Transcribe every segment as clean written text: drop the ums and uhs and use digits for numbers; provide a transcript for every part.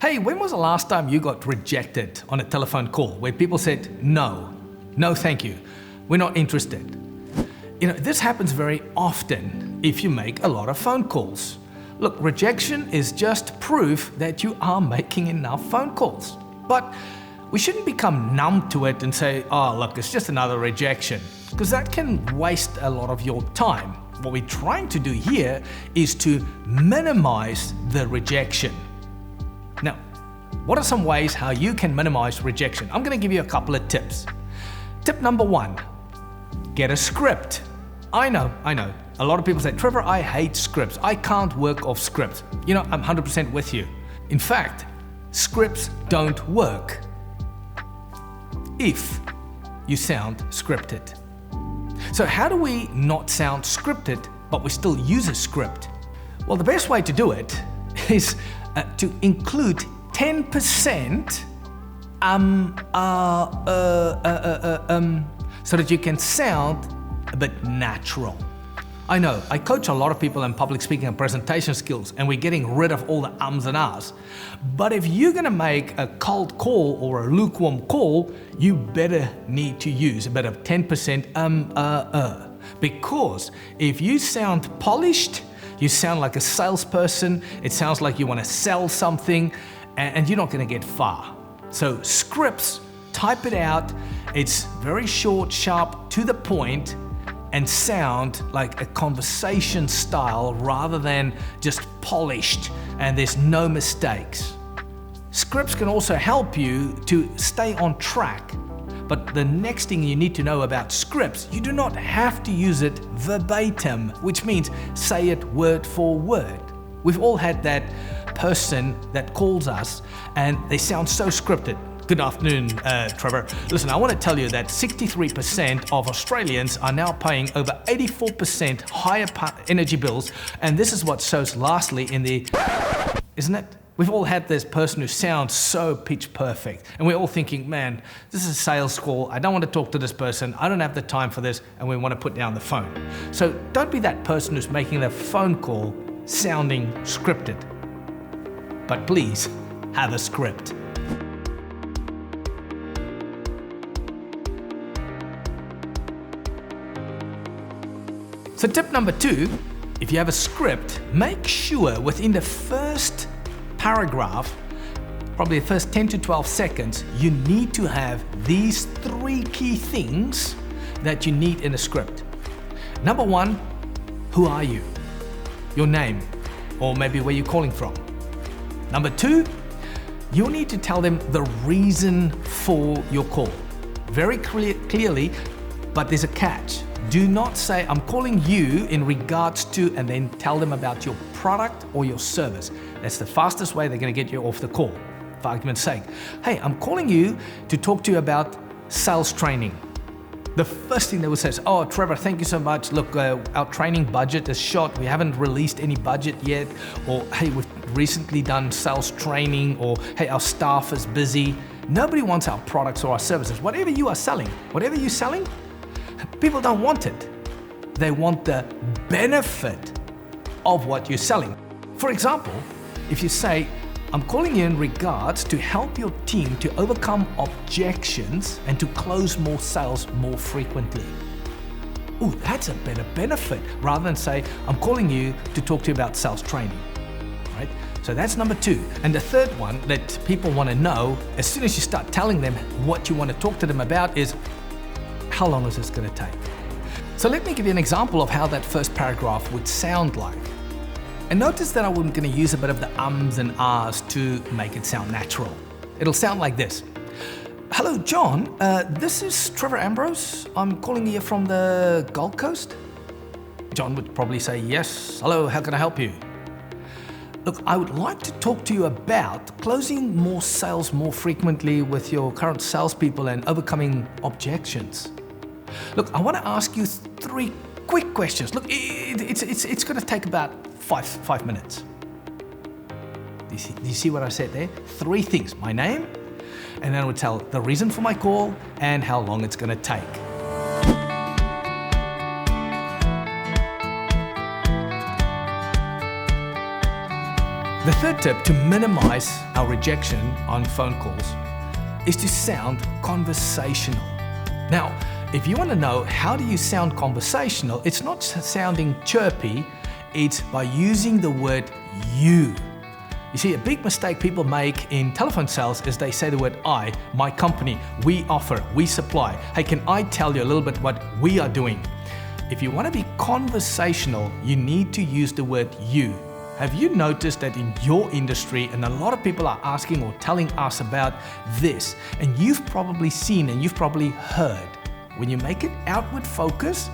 Hey, when was the last time you got rejected on a telephone call where people said, no, thank you, we're not interested? This happens very often if you make a lot of phone calls. Look, rejection is just proof that you are making enough phone calls. But we shouldn't become numb to it and say, oh, look, it's just another rejection, because that can waste a lot of your time. What we're trying to do here is to minimize the rejection. Now, what are some ways how you can minimize rejection? I'm going to give you a couple of tips. Tip number 1, get a script. I know. A lot of people say, Trevor, I hate scripts. I can't work off scripts. I'm 100% with you. In fact, scripts don't work if you sound scripted. So how do we not sound scripted, but we still use a script? Well, the best way to do it is to include 10% so that you can sound a bit natural. I know, I coach a lot of people in public speaking and presentation skills, and we're getting rid of all the ums and ahs. But if you're gonna make a cold call or a lukewarm call, you better need to use a bit of 10% Because if you sound polished, you sound like a salesperson, it sounds like you wanna sell something, and you're not gonna get far. So scripts, type it out, it's very short, sharp, to the point, and sound like a conversation style rather than just polished and there's no mistakes. Scripts can also help you to stay on track. But the next thing you need to know about scripts, you do not have to use it verbatim, which means say it word for word. We've all had that person that calls us and they sound so scripted. Good afternoon, Trevor. Listen, I want to tell you that 63% of Australians are now paying over 84% higher energy bills, and this is what shows lastly in the, isn't it? We've all had this person who sounds so pitch perfect, and we're all thinking, man, this is a sales call, I don't want to talk to this person, I don't have the time for this, and we want to put down the phone. So don't be that person who's making the phone call sounding scripted. But please, have a script. So tip number 2, if you have a script, make sure within the first paragraph, probably the first 10 to 12 seconds, you need to have these 3 key things that you need in a script. Number 1, who are you? Your name, or maybe where you're calling from. Number 2, you'll need to tell them the reason for your call. Very clearly, but there's a catch. Do not say, I'm calling you in regards to, and then tell them about your product or your service. That's the fastest way they're going to get you off the call, for argument's sake. Hey, I'm calling you to talk to you about sales training. The first thing they will say is, oh, Trevor, thank you so much. Look, our training budget is short. We haven't released any budget yet. Or, hey, we've recently done sales training. Or, hey, our staff is busy. Nobody wants our products or our services. Whatever you are selling, whatever you're selling, people don't want it. They want the benefit of what you're selling. For example, if you say, I'm calling you in regards to help your team to overcome objections and to close more sales more frequently. Ooh, that's a better benefit rather than say, I'm calling you to talk to you about sales training, right? So that's number 2. And the third one that people want to know, as soon as you start telling them what you want to talk to them about, is how long is this going to take? So let me give you an example of how that first paragraph would sound like. And notice that I'm going to use a bit of the ums and ahs to make it sound natural. It'll sound like this. Hello, John. This is Trevor Ambrose. I'm calling you from the Gold Coast. John would probably say, yes. Hello, how can I help you? Look, I would like to talk to you about closing more sales more frequently with your current salespeople and overcoming objections. Look, I want to ask you 3 quick questions. Look, it's going to take about 5 minutes. Do you see what I said there? 3 things, my name, and then I would tell the reason for my call and how long it's going to take. The third tip to minimize our rejection on phone calls is to sound conversational. Now, if you want to know how do you sound conversational, it's not sounding chirpy, it's by using the word you. You see, a big mistake people make in telephone sales is they say the word I, my company, we offer, we supply. Hey, can I tell you a little bit what we are doing? If you want to be conversational, you need to use the word you. Have you noticed that in your industry, and a lot of people are asking or telling us about this, and you've probably seen and you've probably heard, when you make it outward focus,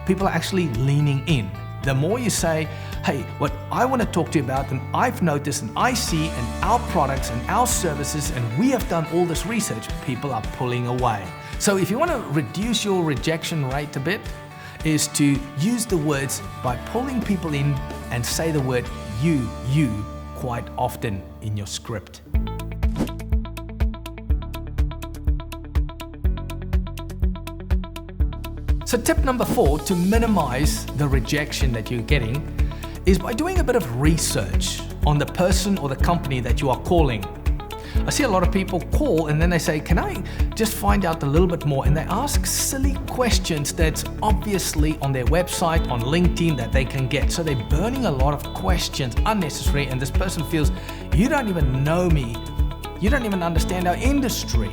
people are actually leaning in. The more you say, hey, what I want to talk to you about, and I've noticed and I see in our products and our services, and we have done all this research, people are pulling away. So if you want to reduce your rejection rate a bit, is to use the words by pulling people in and say the word you quite often in your script. So tip number 4 to minimize the rejection that you're getting is by doing a bit of research on the person or the company that you are calling. I see a lot of people call and then they say, can I just find out a little bit more? And they ask silly questions that's obviously on their website, on LinkedIn, that they can get. So they're burning a lot of questions, unnecessary, and this person feels, you don't even know me. You don't even understand our industry.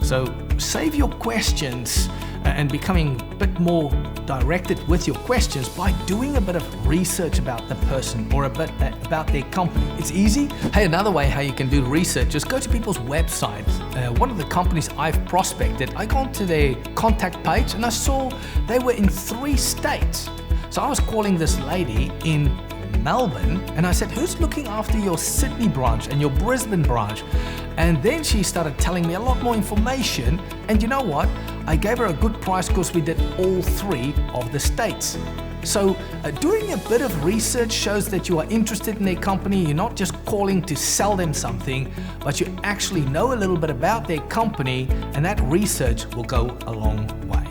So save your questions and becoming a bit more directed with your questions by doing a bit of research about the person or a bit about their company. It's easy. Hey, another way how you can do research is go to people's websites. One of the companies I've prospected, I got to their contact page and I saw they were in 3 states. So I was calling this lady in Melbourne and I said, who's looking after your Sydney branch and your Brisbane branch? And then she started telling me a lot more information, and you know what? I gave her a good price because we did all 3 of the states. So doing a bit of research shows that you are interested in their company. You're not just calling to sell them something, but you actually know a little bit about their company, and that research will go a long way.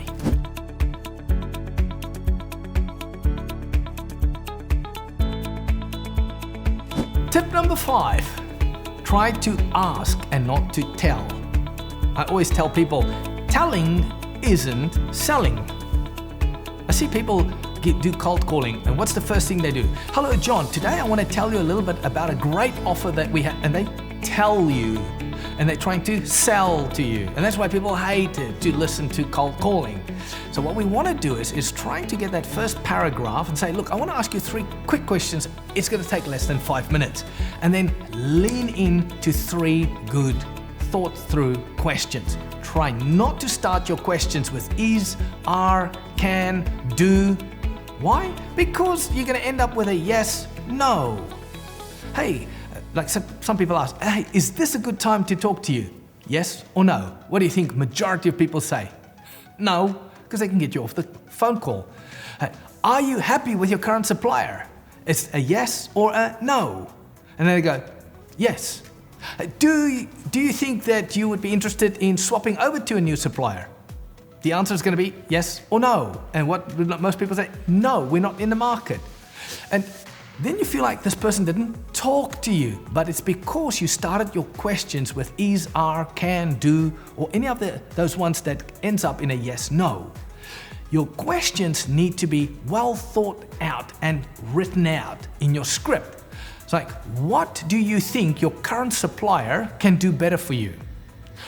Tip number 5. Try to ask and not to tell. I always tell people, telling isn't selling. I see people do cold calling, and what's the first thing they do? Hello John, today I want to tell you a little bit about a great offer that we have, and they tell you, and they're trying to sell to you. And that's why people hate it, to listen to cold calling. So what we want to do is trying to get that first paragraph and say, look, I want to ask you 3 quick questions. It's going to take less than 5 minutes. And then lean in to 3 good, thought through questions. Try not to start your questions with is, are, can, do. Why? Because you're going to end up with a yes, no. Hey, like some people ask, hey, is this a good time to talk to you? Yes or no? What do you think majority of people say? No, because they can get you off the phone call. Hey, are you happy with your current supplier? It's a yes or a no. And then they go, yes. Do you think that you would be interested in swapping over to a new supplier? The answer is going to be yes or no. And what most people say, no, we're not in the market. And then you feel like this person didn't talk to you, but it's because you started your questions with is, are, can, do, or any of those ones that ends up in a yes, no. Your questions need to be well thought out and written out in your script. It's like, what do you think your current supplier can do better for you?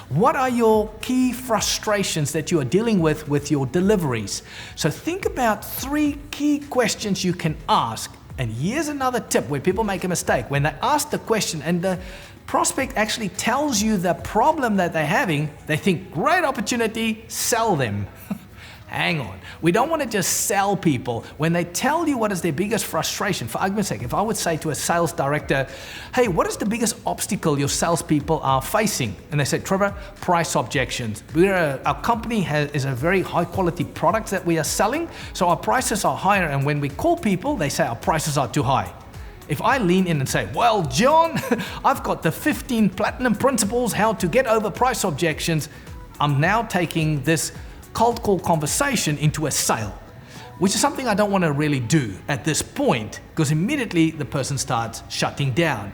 What are your key frustrations that you are dealing with your deliveries? So think about 3 key questions you can ask. And here's another tip where people make a mistake. When they ask the question and the prospect actually tells you the problem that they're having, they think, great opportunity, sell them. Hang on. We don't want to just sell people. When they tell you what is their biggest frustration, for argument's sake, if I would say to a sales director, hey, what is the biggest obstacle your salespeople are facing? And they say, Trevor, price objections. Our company is a very high quality product that we are selling, so our prices are higher, and when we call people, they say our prices are too high. If I lean in and say, well, John, I've got the 15 platinum principles how to get over price objections, I'm now taking this cold call conversation into a sale. which is something I don't want to really do at this point, because immediately the person starts shutting down.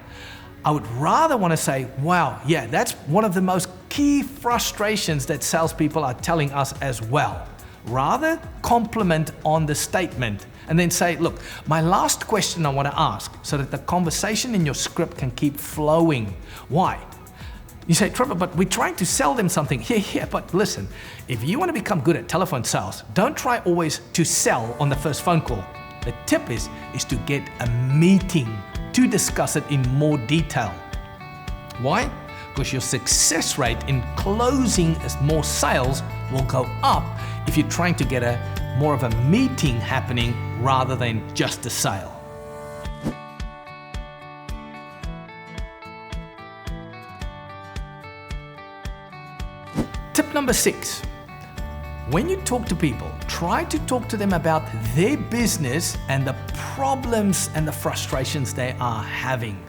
I would rather want to say, wow, yeah, that's one of the most key frustrations that salespeople are telling us as well. Rather compliment on the statement and then say, look, my last question I want to ask, so that the conversation in your script can keep flowing. Why? You say, Trevor, but we're trying to sell them something. Yeah, but listen, if you want to become good at telephone sales, don't try always to sell on the first phone call. The tip is to get a meeting to discuss it in more detail. Why? Because your success rate in closing more sales will go up if you're trying to get more of a meeting happening rather than just a sale. Tip number 6. When you talk to people, try to talk to them about their business and the problems and the frustrations they are having.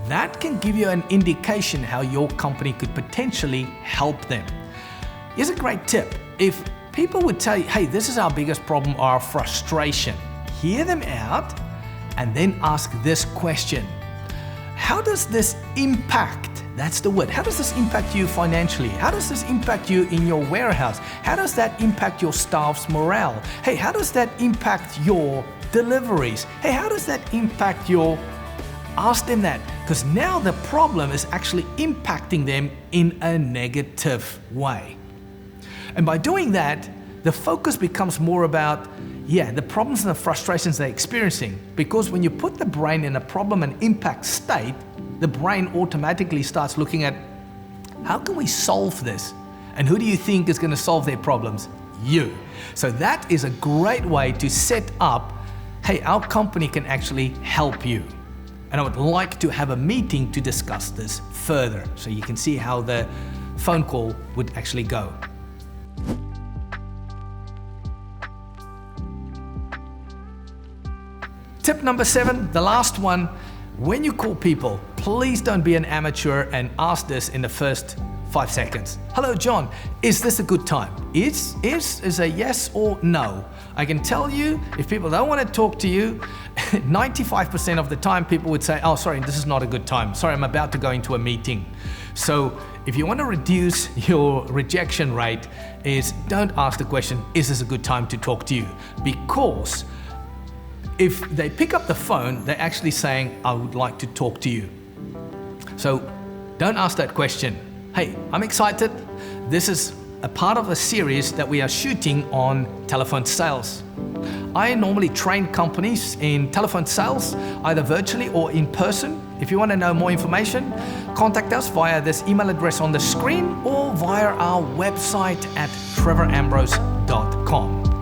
That can give you an indication how your company could potentially help them. Here's a great tip. If people would tell you, hey, this is our biggest problem or our frustration, hear them out and then ask this question. How does this impact? That's the word. How does this impact you financially? How does this impact you in your warehouse? How does that impact your staff's morale? Hey, how does that impact your deliveries? Hey, how does that impact your... Ask them that, because now the problem is actually impacting them in a negative way. And by doing that, the focus becomes more about, the problems and the frustrations they're experiencing. Because when you put the brain in a problem and impact state, the brain automatically starts looking at, how can we solve this? And who do you think is going to solve their problems? You. So that is a great way to set up, hey, our company can actually help you. And I would like to have a meeting to discuss this further, so you can see how the phone call would actually go. Tip number 7, the last one. When you call people, please don't be an amateur and ask this in the first 5 seconds. Hello, John, is this a good time? Is a yes or no. I can tell you, if people don't want to talk to you, 95% of the time people would say, oh, sorry, this is not a good time. Sorry, I'm about to go into a meeting. So if you want to reduce your rejection rate, don't ask the question, is this a good time to talk to you? Because if they pick up the phone, they're actually saying, I would like to talk to you. So don't ask that question. Hey, I'm excited. This is a part of a series that we are shooting on telephone sales. I normally train companies in telephone sales, either virtually or in person. If you want to know more information, contact us via this email address on the screen or via our website at trevorambrose.com.